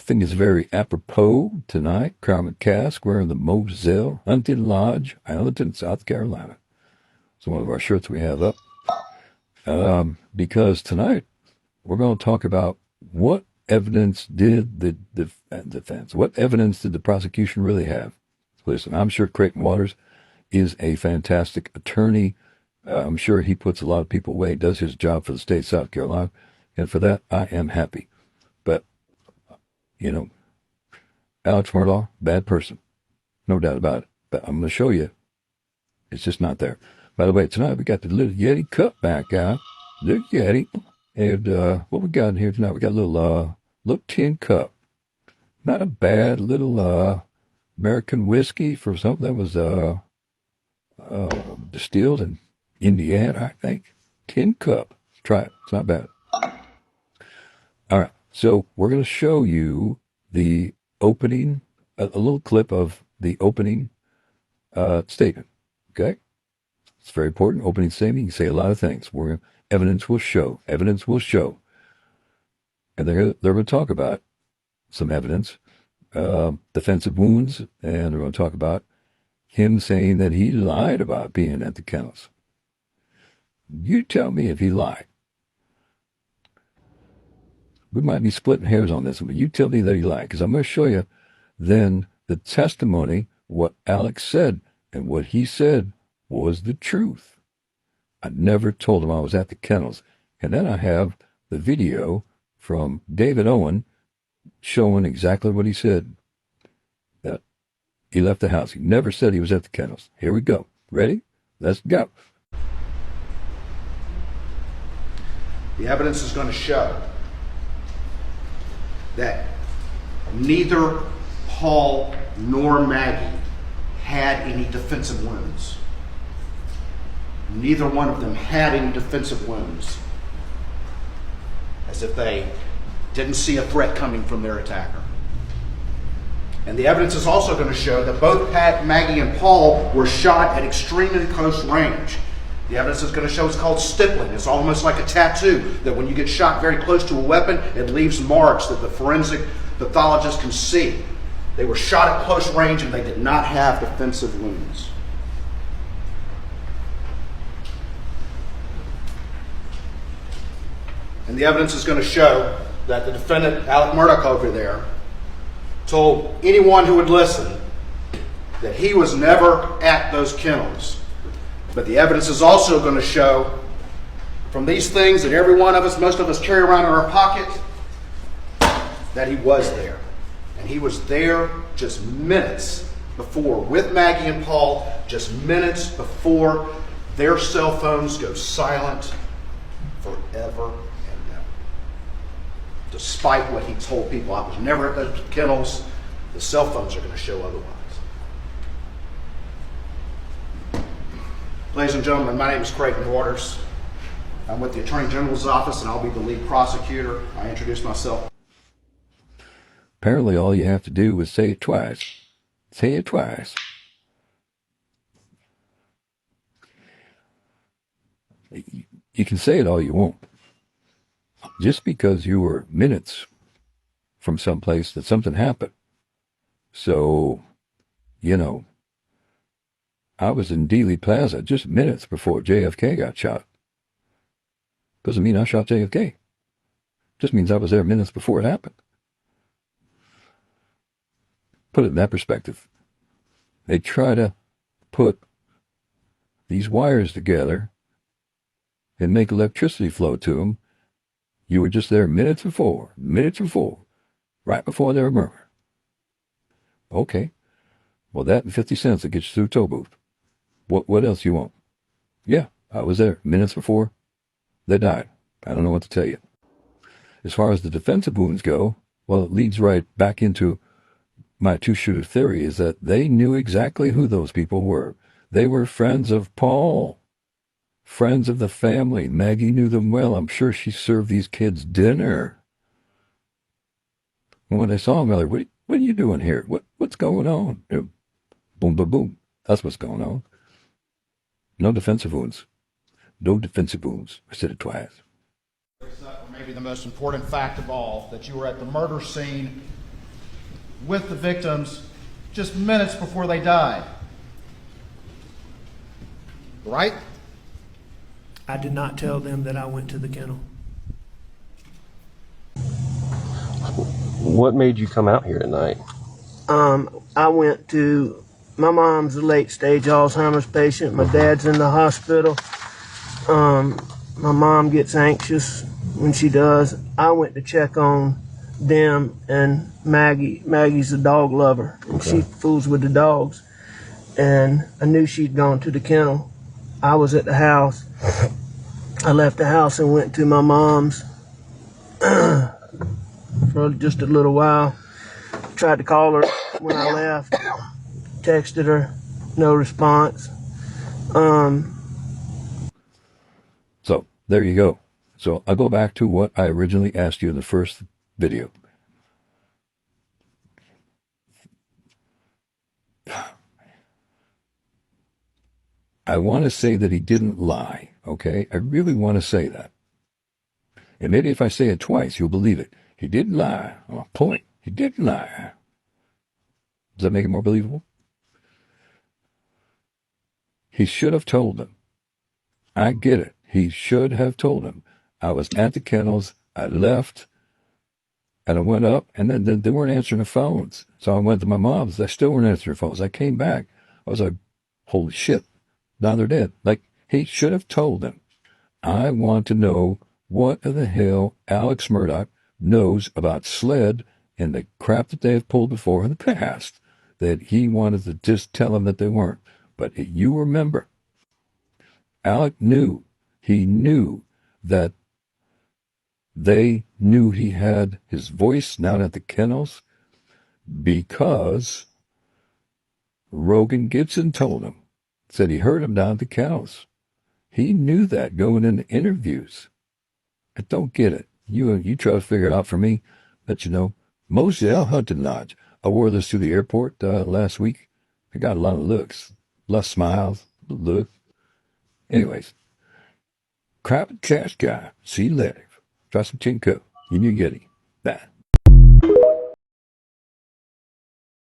think it's very apropos tonight. Carmen Cask wearing the Moselle Hunting Lodge, Arlington, South Carolina. It's one of our shirts we have up. Because tonight we're going to talk about what evidence did the defense, what evidence did the prosecution really have? Listen, I'm sure Creighton Waters is a fantastic attorney. I'm sure he puts a lot of people away, does his job for the state of South Carolina, and for that I am happy. But, you know, Alex Murdaugh, bad person, no doubt about it. But I'm going to show you, it's just not there. By the way, tonight we got the little Yeti cup back out, little Yeti, and what we got in here tonight? We got a little tin cup, not a bad little American whiskey for something that was distilled in Indiana, I think. Tin cup. Try it. It's not bad. All right. So we're going to show you the opening, a little clip of the opening statement. Okay? It's very important. Opening statement. You can say a lot of things. Evidence will show. Evidence will show. And they're going to talk about some evidence. Defensive wounds. And they're going to talk about him saying that he lied about being at the kennels. You tell me if he lied. We might be splitting hairs on this, but you tell me that he lied, because I'm going to show you then the testimony, what Alex said, and what he said was the truth. I never told him I was at the kennels. And then I have the video from David Owen showing exactly what he said, that he left the house. He never said he was at the kennels. Here we go. Ready? Let's go. The evidence is going to show that neither Paul nor Maggie had any defensive wounds. Neither one of them had any defensive wounds, as if they didn't see a threat coming from their attacker. And the evidence is also going to show that both Maggie and Paul were shot at extremely close range. The evidence is going to show it's called stippling. It's almost like a tattoo, that when you get shot very close to a weapon, it leaves marks that the forensic pathologist can see. They were shot at close range and they did not have defensive wounds. And the evidence is going to show that the defendant, Alex Murdaugh over there, told anyone who would listen that he was never at those kennels. But the evidence is also going to show from these things that every one of us, most of us carry around in our pocket, that he was there. And he was there just minutes before, with Maggie and Paul, just minutes before their cell phones go silent forever and ever. Despite what he told people, I was never at those kennels, the cell phones are going to show otherwise. Ladies and gentlemen, my name is Creighton Waters. I'm with the Attorney General's office and I'll be the lead prosecutor. I introduce myself. Apparently all you have to do is say it twice. Say it twice. You can say it all you want. Just because you were minutes from someplace that something happened. So, you know, I was in Dealey Plaza just minutes before JFK got shot. Doesn't mean I shot JFK. Just means I was there minutes before it happened. Put it in that perspective. They try to put these wires together and make electricity flow to them. You were just there minutes before, right before their murder. Okay. Well, that and 50 cents that gets you through a toll booth. What else you want? Yeah, I was there minutes before they died. I don't know what to tell you. As far as the defensive wounds go, well, it leads right back into my two-shooter theory, is that they knew exactly who those people were. They were friends of Paul, friends of the family. Maggie knew them well. I'm sure she served these kids dinner. And when they saw him, they're like, what are you doing here? What's going on? Boom, boom, boom. That's what's going on. No defensive wounds. No defensive wounds. I said it twice. Maybe the most important fact of all, that you were at the murder scene with the victims just minutes before they died. Right? I did not tell them that I went to the kennel. What made you come out here tonight? I went to, my mom's a late stage Alzheimer's patient. My dad's in the hospital. My mom gets anxious when she does. I went to check on them and Maggie. Maggie's a dog lover, and she fools with the dogs. And I knew she'd gone to the kennel. I was at the house. I left the house and went to my mom's for just a little while. Tried to call her when I left. Texted her, no response. So there you go. So I'll go back to what I originally asked you in the first video. I want to say that he didn't lie, okay? I really want to say that. And maybe if I say it twice, you'll believe it. He didn't lie. On a point. He didn't lie. Does that make it more believable? He should have told them. I get it. He should have told them. I was at the kennels. I left. And I went up, and then they weren't answering the phones. So I went to my mom's. They still weren't answering phones. I came back. I was like, holy shit. Now they're dead. Like, he should have told them. I want to know what the hell Alex Murdaugh knows about SLED and the crap that they have pulled before in the past that he wanted to just tell them that they weren't. But you remember, Alec knew, he knew that they knew he had his voice down at the kennels because Rogan Gibson told him, said he heard him down at the kennels. He knew that going into interviews. I don't get it. You try to figure it out for me. But you know, Moselle Hunting Lodge. I wore this to the airport last week. I got a lot of looks, a lot of smiles, look. Anyways, crap and cash guy. See you later. Try some chinko. You get it. Bye.